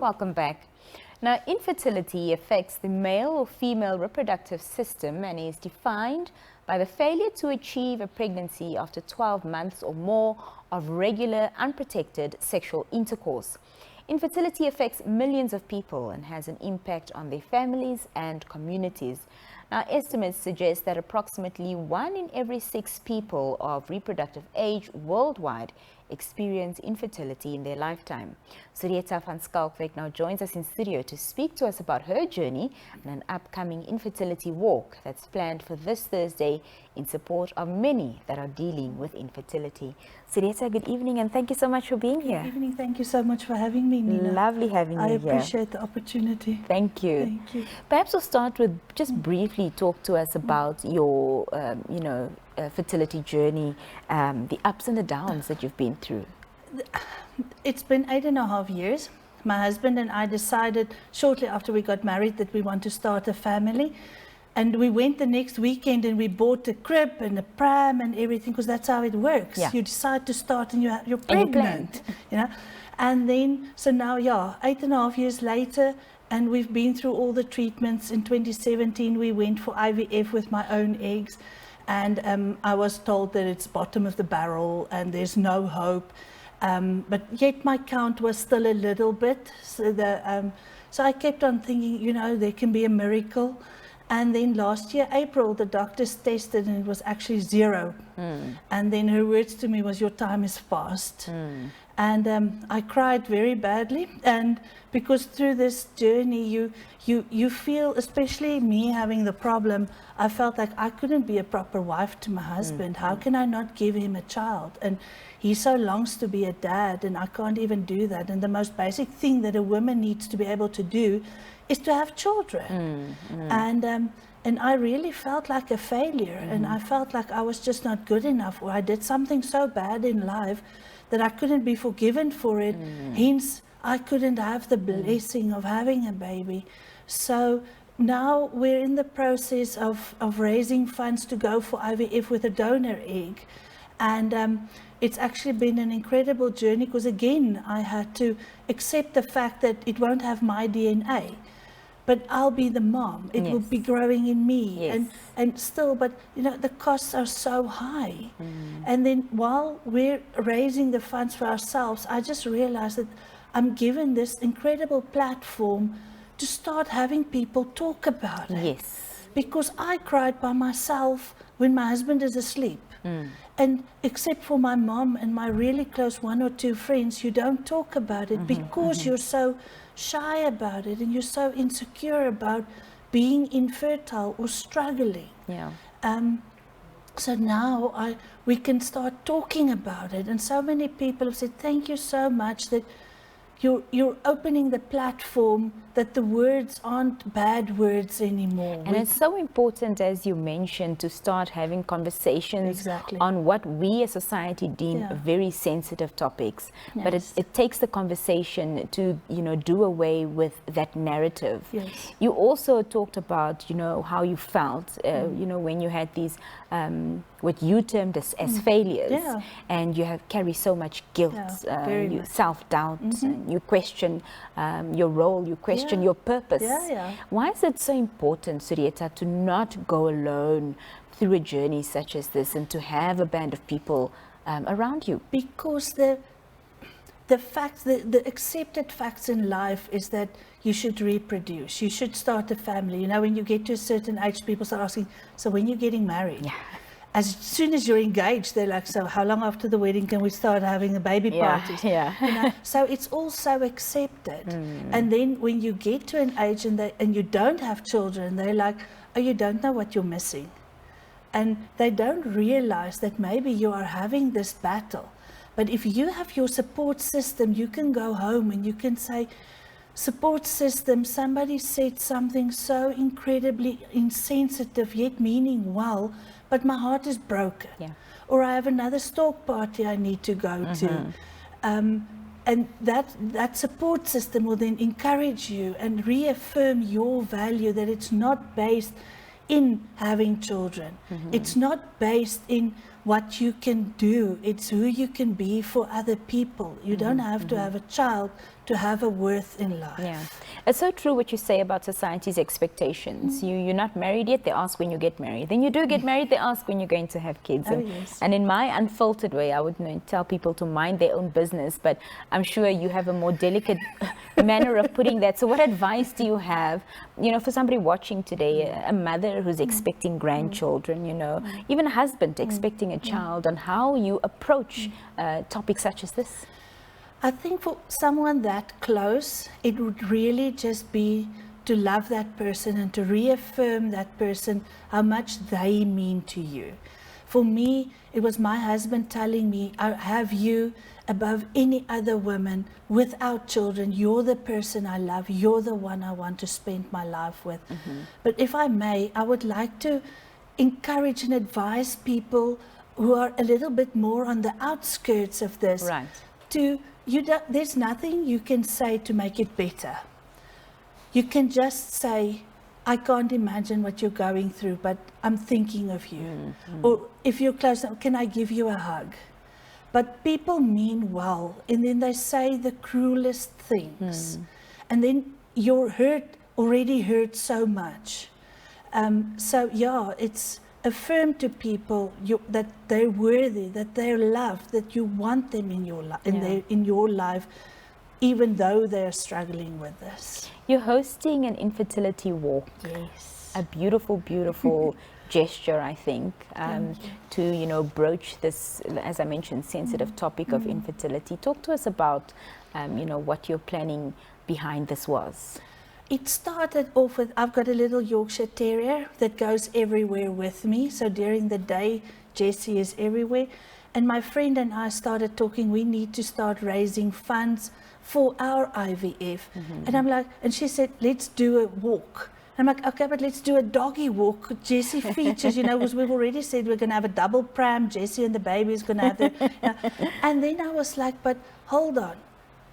Welcome back. Now, infertility affects the male or female reproductive system and is defined by the failure to achieve a pregnancy after 12 months or more of regular, unprotected sexual intercourse. Infertility affects millions of people and has an impact on their families and communities. Now, estimates suggest that approximately 1 in every 6 people of reproductive age worldwide experience infertility in their lifetime. Suretha van Schalkwyk now joins us in studio to speak to us about her journey and an upcoming infertility walk that's planned for this Thursday in support of many that are dealing with infertility. Suretha, good evening and thank you so much for being here. Good evening. Thank you so much for having me, Nina. Lovely having you here. I appreciate the opportunity. Thank you. Thank you. Perhaps we'll start with just briefly talk to us about your, fertility journey, the ups and the downs that you've been through. It's been 8.5 years. My husband and I decided shortly after we got married that we want to start a family. And we went the next weekend and we bought a crib and a pram and everything, because that's how it works. Yeah. You decide to start and you're pregnant, you know. And then, so now, 8.5 years later, and we've been through all the treatments. In 2017, we went for IVF with my own eggs. And I was told that it's bottom of the barrel and there's no hope. But yet my count was still a little bit. So I kept on thinking, there can be a miracle. And then last year, April, the doctors tested and it was actually 0. And then her words to me was, your time is past. And I cried very badly. And because through this journey, you feel, especially me having the problem, I felt like I couldn't be a proper wife to my husband. How can I not give him a child? And he so longs to be a dad, and I can't even do that. And the most basic thing that a woman needs to be able to do is to have children. And I really felt like a failure, and I felt like I was just not good enough, or I did something so bad in life that I couldn't be forgiven for it. Hence, I couldn't have the blessing of having a baby. So now we're in the process of raising funds to go for IVF with a donor egg. And it's actually been an incredible journey, because again, I had to accept the fact that it won't have my DNA. But I'll be the mom. It will be growing in me. And still, but the costs are so high. And then while we're raising the funds for ourselves, I just realized that I'm given this incredible platform to start having people talk about it. Because I cried by myself when my husband is asleep. And except for my mom and my really close 1 or 2 friends, you don't talk about it because you're so shy about it and you're so insecure about being infertile or struggling. So now we can start talking about it, and so many people have said thank you so much that you're opening the platform, that the words aren't bad words anymore. And it's so important, as you mentioned, to start having conversations on what we as society deem very sensitive topics. But it takes the conversation to, do away with that narrative. You also talked about, how you felt, when you had these, what you termed as failures, and you carry so much guilt, self-doubt, you question your role, you question your purpose. Why is it so important, Suretha, to not go alone through a journey such as this and to have a band of people around you? Because the accepted facts in life is that you should reproduce, you should start a family. When you get to a certain age, people start asking, so when you're getting married? As soon as you're engaged, they're like, so how long after the wedding can we start having the baby parties? So it's all so accepted. And then when you get to an age and you don't have children, they're like, oh, you don't know what you're missing. And they don't realize that maybe you are having this battle. But if you have your support system, you can go home and you can say, support system, somebody said something so incredibly insensitive, yet meaning well, but my heart is broken. Or I have another stalk party I need to go to. And that support system will then encourage you and reaffirm your value, that it's not based in having children. It's not based in what you can do. It's who you can be for other people. You don't have to have a child to have a worth in life. Yeah, it's so true what you say about society's expectations. You're not married yet, they ask when you get married. Then you do get married, they ask when you're going to have kids. Oh, And, yes. and in my unfiltered way, I would tell people to mind their own business, but I'm sure you have a more delicate manner of putting that. So what advice do you have, for somebody watching today, a mother who's expecting grandchildren, even a husband expecting a child, on how you approach topics such as this? I think for someone that close, it would really just be to love that person and to reaffirm that person how much they mean to you. For me, it was my husband telling me, I have you above any other woman without children. You're the person I love. You're the one I want to spend my life with. But if I may, I would like to encourage and advise people who are a little bit more on the outskirts of this. Right. There's nothing you can say to make it better. You can just say, I can't imagine what you're going through, but I'm thinking of you. Or if you're close, can I give you a hug? But people mean well, and then they say the cruelest things. And then you're already hurt so much. It's affirm to people that they're worthy, that they're loved, that you want them in your life, even though they're struggling with this. You're hosting an infertility walk. Yes. A beautiful, beautiful gesture, I think, to broach this, as I mentioned, sensitive topic of infertility. Talk to us about, what your planning behind this was. It started off with, I've got a little Yorkshire Terrier that goes everywhere with me. So during the day, Jessie is everywhere. And my friend and I started talking, we need to start raising funds for our IVF. And I'm like, and she said, let's do a walk. I'm like, okay, but let's do a doggy walk. Jessie features, because we've already said we're going to have a double pram. Jessie and the baby is going to have the, And then I was like, but hold on.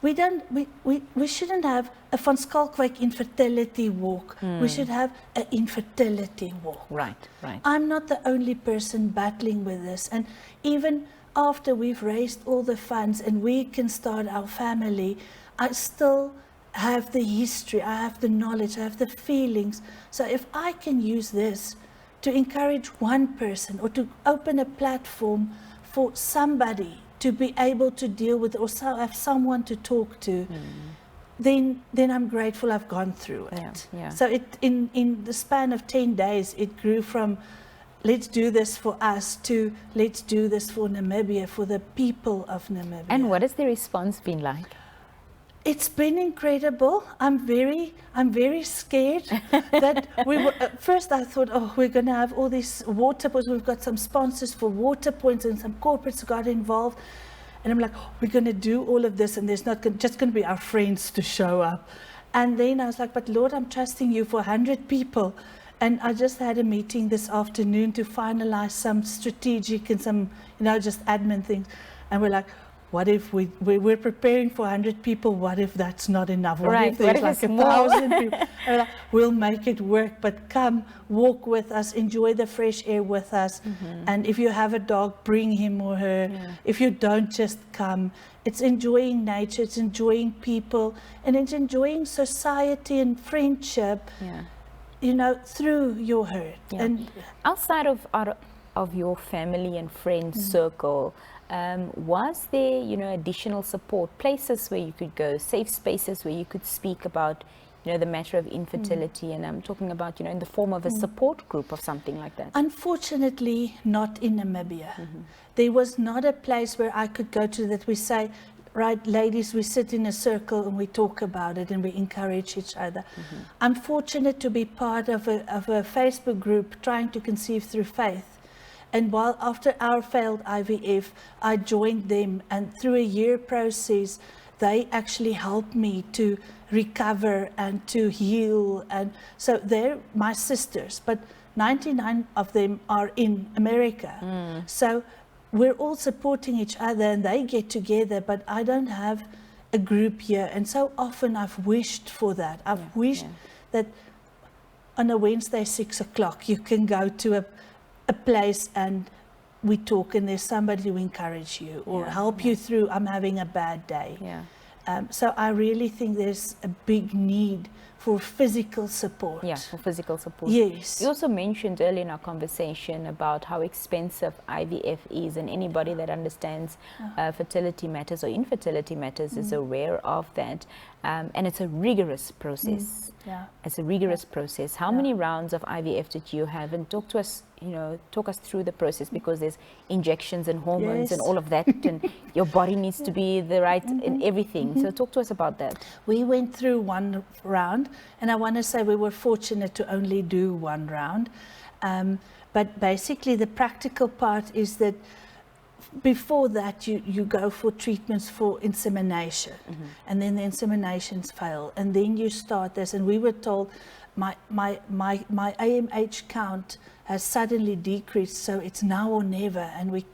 We shouldn't have a Van Schalkwyk infertility walk. We should have an infertility walk. Right. I'm not the only person battling with this. And even after we've raised all the funds and we can start our family, I still have the history, I have the knowledge, I have the feelings. So if I can use this to encourage one person or to open a platform for somebody to be able to deal with, or have someone to talk to, then I'm grateful I've gone through it. Yeah. So in the span of 10 days, it grew from let's do this for us to let's do this for Namibia, for the people of Namibia. And what has the response been like? It's been incredible. I'm very scared that first I thought, we're going to have all these water points. We've got some sponsors for water points and some corporates got involved. And I'm like, we're going to do all of this and there's not just going to be our friends to show up. And then I was like, but Lord, I'm trusting you for 100 people. And I just had a meeting this afternoon to finalize some strategic and some, just admin things. And we're like, what if we're preparing for 100 people? What if that's not enough? What if there's like 1,000 people? Like, we'll make it work, but come walk with us, enjoy the fresh air with us. And if you have a dog, bring him or her. If you don't, just come. It's enjoying nature, it's enjoying people, and it's enjoying society and friendship, through your hurt. And outside of your family and friends circle, was there, additional support, places where you could go, safe spaces where you could speak about, the matter of infertility? And I'm talking about, in the form of a support group or something like that. Unfortunately, not in Namibia. There was not a place where I could go to that we say, right, ladies, we sit in a circle and we talk about it and we encourage each other. I'm fortunate to be part of a Facebook group trying to conceive through faith. And while after our failed IVF, I joined them, and through a year process, they actually helped me to recover and to heal. And so they're my sisters, but 99 of them are in America. So we're all supporting each other and they get together, but I don't have a group here. And so often I've wished for that. I've wished that on a Wednesday, 6 o'clock, you can go to a place and we talk and there's somebody to encourage you or help you through, I'm having a bad day. So I really think there's a big need for physical support. Yeah, for physical support. Yes. You also mentioned earlier in our conversation about how expensive IVF is, and anybody that understands fertility matters or infertility matters is aware of that. And it's a rigorous process. Yeah. It's a rigorous process. How many rounds of IVF did you have? And talk to us, talk us through the process, because there's injections and hormones and all of that, and your body needs to be the right in everything. So talk to us about that. We went through one round, and I want to say we were fortunate to only do one round. But basically the practical part is that before that you go for treatments for insemination, and then the inseminations fail, and then you start this, and we were told my AMH count has suddenly decreased, so it's now or never. And we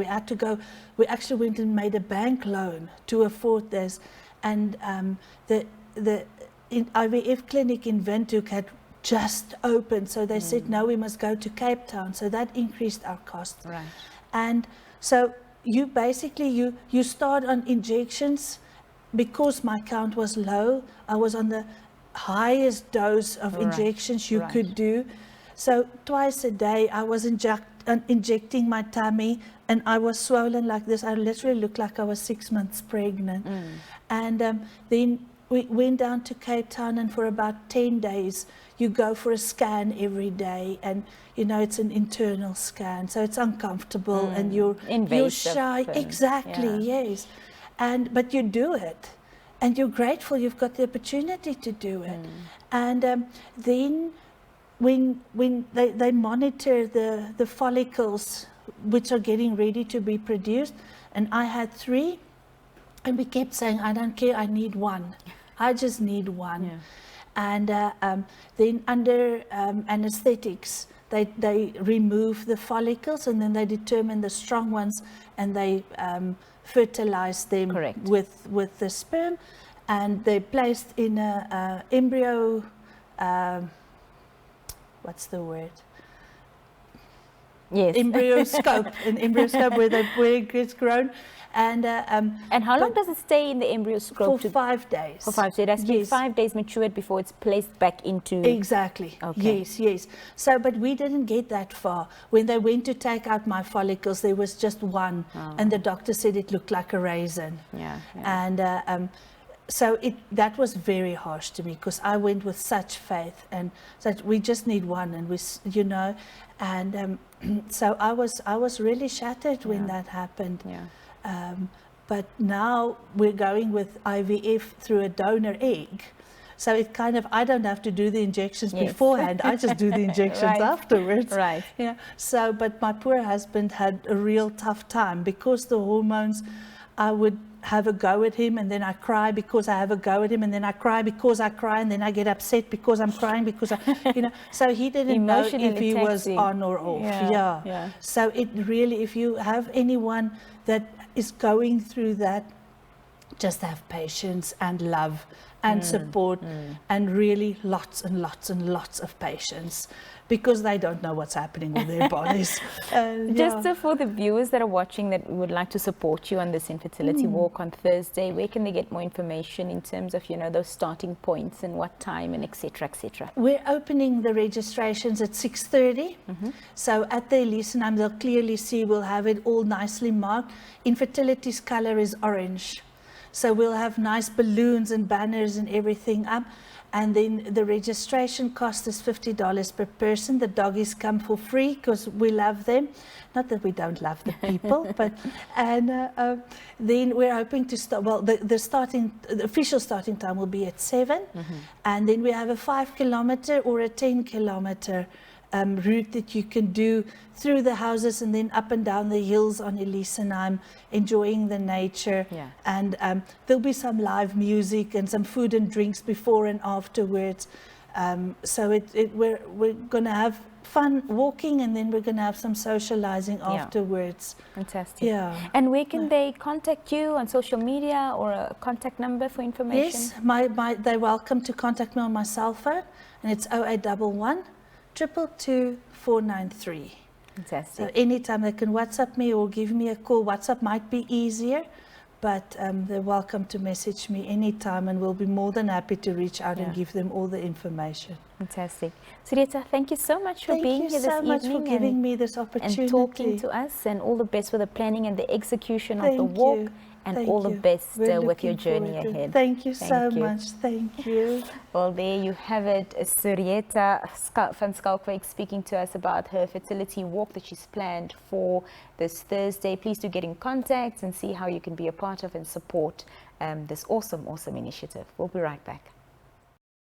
had to go, we actually went and made a bank loan to afford this. And the IVF clinic in Windhoek had just opened, so they said, no, we must go to Cape Town. So that increased our costs. Right. And so you basically, you start on injections. Because my count was low, I was on the highest dose of injections you could do. So twice a day I was injecting my tummy, and I was swollen like this. I literally looked like I was 6 months pregnant. And then we went down to Cape Town, and for about 10 days you go for a scan every day, and it's an internal scan, so it's uncomfortable and you're shy. Exactly, yes. But you do it, and you're grateful you've got the opportunity to do it. And then when they monitor the follicles which are getting ready to be produced, and I had 3, and we kept saying, I don't care, I need 1. I just need 1. Yeah. And then under anesthetics, they remove the follicles, and then they determine the strong ones, and they fertilize them with the sperm, and they're placed in a embryo, what's the word? Yes. Embryoscope, an embryoscope where it gets grown. And how long does it stay in the embryoscope? For 5 days. For 5 days. It has to be 5 days matured before it's placed back into... Exactly. Okay. Yes. So, but we didn't get that far. When they went to take out my follicles, there was just 1. And the doctor said it looked like a raisin. Yeah. And so that was very harsh to me, because I went with such faith and said, we just need 1, and and so I was really shattered when that happened. Yeah. But now we're going with IVF through a donor egg. So it I don't have to do the injections beforehand. I just do the injections afterwards. Right. Yeah. So, but my poor husband had a real tough time, because the hormones, I would have a go at him, and then I cry because I have a go at him, and then I cry because I cry, and then I get upset because I'm crying because so he didn't know if he was on or off. Yeah. So it really, if you have anyone that is going through that, just have patience and love and support, and really lots and lots and lots of patience, because they don't know what's happening with their bodies. Just for the viewers that are watching that would like to support you on this infertility walk on Thursday, where can they get more information in terms of those starting points and what time and etc., etc.? We're opening the registrations at 6:30. So at the Elisenheim, they'll clearly see, we'll have it all nicely marked. Infertility's color is orange. So we'll have nice balloons and banners and everything up. And then the registration cost is $50 per person. The doggies come for free because we love them. Not that we don't love the people, but then we're hoping to start. Well, the official starting time will be at 7, and then we have a 5-kilometer or a 10-kilometer route that you can do through the houses and then up and down the hills on Elisenheim, enjoying the nature. And there'll be some live music and some food and drinks before and afterwards. So we're going to have fun walking, and then we're going to have some socializing afterwards. Fantastic. Yeah. And where can they contact you, on social media or a contact number for information? Yes, they're welcome to contact me on my cell phone, and it's 0811 222 493. Fantastic. So anytime they can WhatsApp me or give me a call. WhatsApp might be easier, but they're welcome to message me anytime, and we'll be more than happy to reach out and give them all the information. Fantastic. Suretha, thank you so much for being here this evening. Thank you so much for giving me this opportunity. And talking to us, and all the best with the planning and the execution of the walk. And all the best with your journey ahead. Thank you so much. Thank you. Well, there you have it. Suretha van Schalkwyk speaking to us about her fertility walk that she's planned for this Thursday. Please do get in contact and see how you can be a part of and support this awesome initiative. We'll be right back.